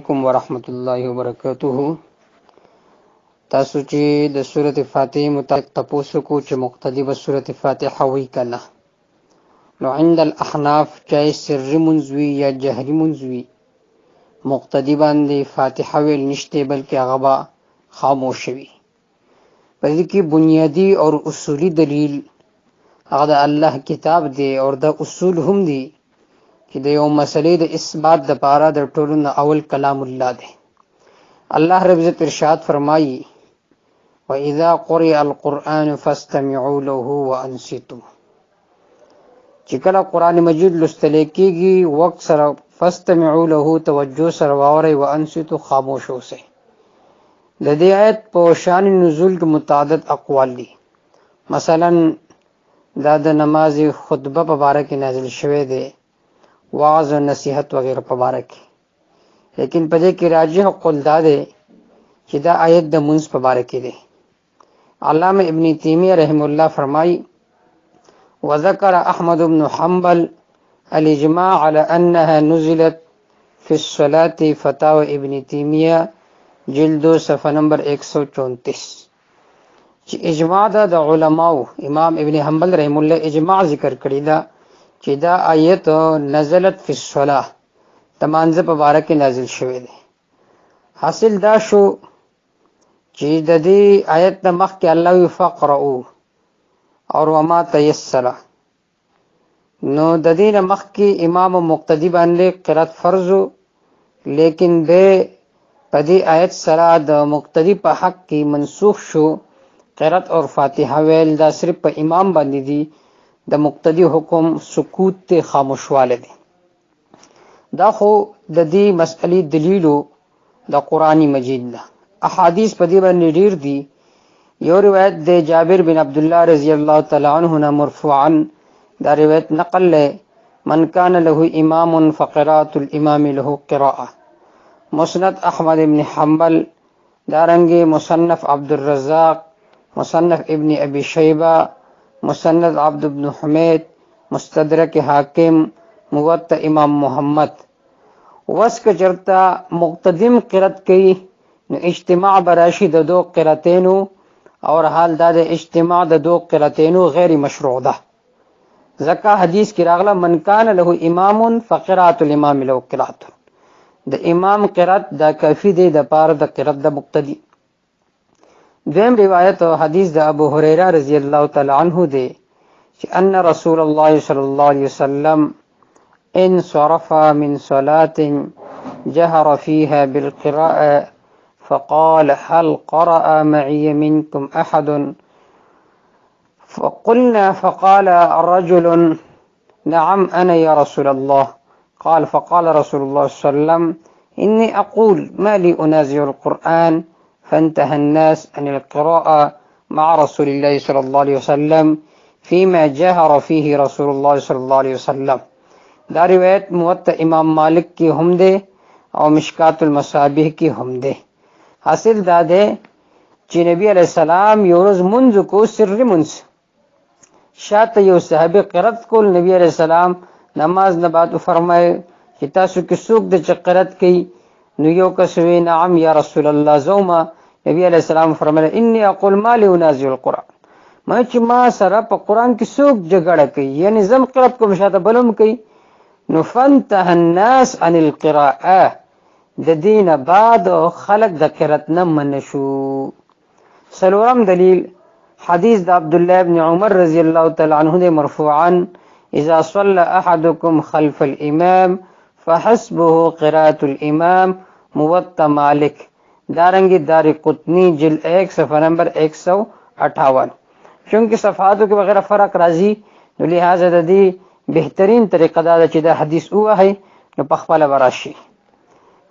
علیکم ورحمت الله وبرکاته. تاسو چې د سورۃ فاتحه متعلق تاسو کو چې مقتدی به سورۃ فاتحه وی کنه، نو عند الاحناف چای سر منزوی یا جهری منزوی مقتدی باندې فاتحه ویل نشته، بلکې هغه با خاموش وي. په دې کې بنیادی او اصولی دلیل هغه د الله کتاب دی او د اصول هم دي چې د یو مسلې د اثبات د پاره د ټولو اول کلام الله دی. الله رب عزت ارشاد فرمایي وَإِذَا قُرِئَ الْقُرْآنُ فَاسْتَمِعُوا لَهُ وَأَنصِتُوا. چې کله قرآن مجید لوستل کېږي وقت سره فاستمعوا له توجه سره واورئ وانصتوا خاموش اوسئ. د دې آیت په شان نزول کې متعدد اقوال دي. مثلا دا د نماز خطبه په باره کې نازل شوی دی، واعظ او نصیحت وغیرہ په باره کې، لیکن په دې کې راجح قول دا دی چې دا آیت د منځ په باره کې دی. علامه ابن تیمیه رحم الله فرمایي وذكر احمد بن حنبل الاجماع على انها نزلت في الصلاه فتاوى ابن تیمیه جلد صفحه نمبر 134 چې اجماع ده د علماو. امام ابن حنبل رحم الله اجماع ذکر کړی دا چې دا آیت نزلت فی الصلاه تمانځه په باره کې نازل شوی دی. حاصل دا شو چې د دې آیت نه مخکې الله وی فقرؤ اور وما تیسر، نو د دې نه مخکې امام مقتدی باندې قرات فرض، لیکن به په دې آیت سره د مقتدی په حق کې منسوخ شو. قرات اور فاتحه ویل دا صرف په امام باندې دي، د مقتدی حکم سکوت ته خاموشواله دي. دا خو د دې مسئلې دلیلو د قرآن مجید نه. احادیث په دې باندې ډیر دي. یو روایت د جابر بن عبد الله رضی الله تعالی عنہ مرفوعا دا روایت نقل ہے من کان له امام فقراءة الامام له قراءه. مسند احمد ابن حنبل، دارنګ مصنف عبد الرزاق، مصنف ابن ابي شيبه، مسند عبد بن حمید، مستدرک حاکم، موطأ امام محمد. وسک چرتا مقتدم قرت کی نو اجتماع براشی د دو قرتینو، اور حال دا د اجتماع د دو قرتینو غیر مشروع ده. ځکه حدیث کې راغله من کان له امام فقراءة الامام له قراءة، د امام قرات دا کافی دی د پاره د قرات د مقتدی. دویم روایت او حدیث د ابو هريره رضی الله تعالی عنہ دی چې ان رسول الله صلی الله علیه وسلم ان صرف من صلاة جهر فيها بالقراءة فقال هل قرأ معي منكم أحد؟ فقلنا فقال رجل نعم أنا يا رسول الله. قال فقال رسول الله صلى الله عليه وسلم إني أقول ما لي أنازع القرآن، فانتهى الناس عن القراءة مع رسول الله صلى الله عليه وسلم فيما جهر فيه رسول الله صلى الله عليه وسلم. دا روایت موطأ امام مالک کی هم دے او مشکات المصابیح کی هم دے. حاصل دا دے چې نبی علیہ السلام یو ورځ منځ کو سر منځ شاته یو صحابي قرات کول، نبی علیہ السلام نماز نه بعد فرمایي چې تاسو کې څوک د قرات کوي؟ نو یو کس وی نعم یا رسول الله زوما. نبی علیہ السلام فرمایي انی اقول ما لی انازع القرآن، ما چې ما سره په قرآن کې څوک جګړه کوي، یعنی زم قرات کوم شاته بلوم کوي. نو فانتهى الناس عن القراءه، د دین بعد خلق د قرات نه منشو. سلورم دلیل حدیث د عبد الله ابن عمر رضی الله تعالی عنہ مرفوعا اذا صلى احدكم خلف الامام فحسبه قراءة الامام، موطأ مالک، دارنګ دار قطنی جلد 1 صفحه نمبر 158. چونکه صفحاتو کې وغیرہ فرق راځي، نو لہذا د دې بهترین طریقه دا چې دا حدیث وایي نو په خپل وراشي.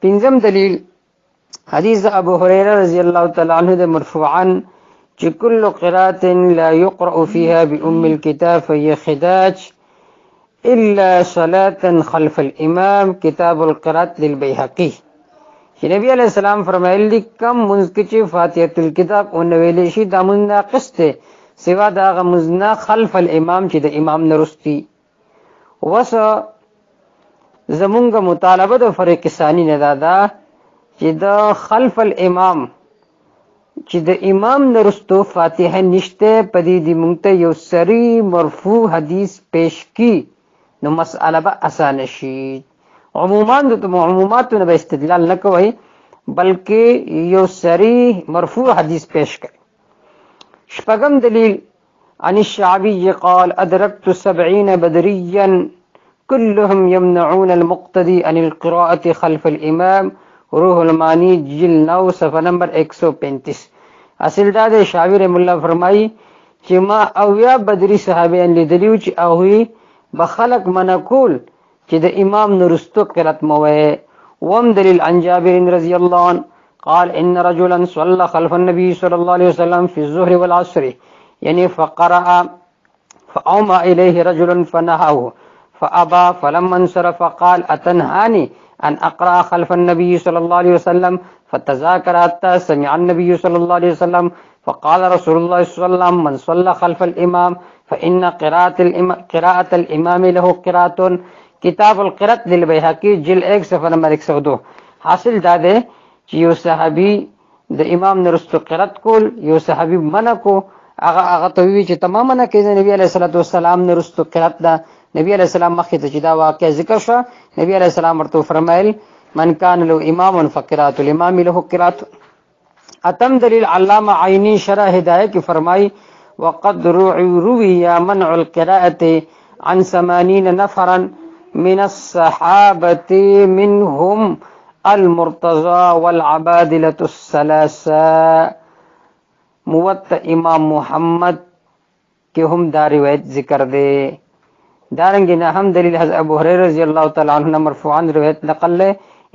پنځم دلیل حدیث ابو هريره رضی الله تعالی عنہ مرفوعا چې کل قراءة لا يقرأ فيها بأم الكتاب فهي خداج الا صلاة خلف الامام، کتاب القراءة للبيهقي. چې نبی علیہ السلام فرمایلی کم منځ کې چې فاتحه الکتاب او نویل شي دا منځ ناقص ته سوا دا منځ خلف الامام چې د امام نرستی. وس زمونږ مطالبه د فرق ثانی نه دا چې د خلف الامام چې د امام نرستو فاتحه نشته پدې د مونږ ته یو سری مرفوع حدیث پیش کی نو مسأله به اسانه شي. عمومات نه به استدلال نه کوي بلکې یو سری مرفوع حدیث پیش کړي. شپږم دلیل عن الشعبي قال أدركت 70 بدريا كلهم يمنعون المقتدي عن القراءة خلف الإمام. روح المانی جل 9 صفحه نمبر 135. اصل دا د شاوی رحم الله فرمایي چې ما اویا بدری صحابیان لیدلیو چې هغه بخلق منکول چې د امام نورستو قرات موه. وم دلیل عن جابر رضی الله عنه قال ان رجلا صلى خلف النبي صلى الله عليه وسلم في الظهر والعصر يعني فقرأ فأومى إليه رجل فنهاه فأبى فلما انصرف قال أتنهاني أن أقرأ خلف النبي صلى الله عليه وسلم فتذاكر حتى سمع النبي صلى الله عليه وسلم فقال رسول الله صلى الله عليه وسلم من صلى خلف الإمام فإن قراءة الإمام له قراءة. کتاب القراءة للبيهقي جل 1 صفحه نمبر 102. حاصل دا ده چې یو صحابي د امام نرستو قرات کول یو صحابي منع کو هغه ته وی چې تماما نه کېږي. نبی عليه الصلاه والسلام نرستو قرات دا نبی عليه السلام مخکې ته چې دا واقع ذکر شو نبی عليه السلام ورته فرمایل من كان له امام فقراءة الامام له قراءة. اتم دلیل علامہ عینی شرح ہدایہ کی فرمائی وقد روی منع القراءة عن 80 نفرا من الصحابة منهم المرتضى والعبادلة الثلاثة. موطأ امام محمد کے ہم دا روایت ذکر دے. دارنگنا ہم دلیل حضرت ابو ہریرہ رضی اللہ تعالی عنہ مرفوعا روایت نقل ہے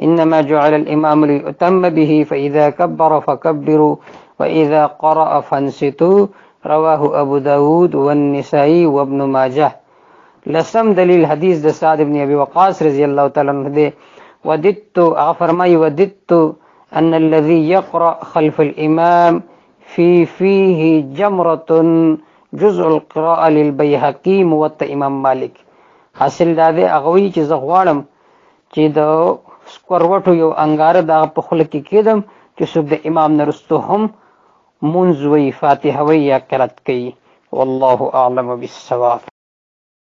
انما جعل الامام ليؤتم به فاذا كبر فكبروا واذا قرأ فانصتوا. رواه ابو داود والنسائی وابن ماجہ. لسم دلیل حدیث د سعد بن ابي وقاص رضی اللہ تعالی عنہ دے وددت فرمائی وددت ان الذي يقرأ خلف الامام فيه جمرة جزء القراءة للبيهقي موطأ امام مالک. حاصل دا دے اغوی چې زغوالم چې د سکوروټو یو انګار دا په خله کې کېدم چې څوک د امام نرستو هم منځ وی فاتحه وی یا قرات کوي. والله اعلم بالصواب.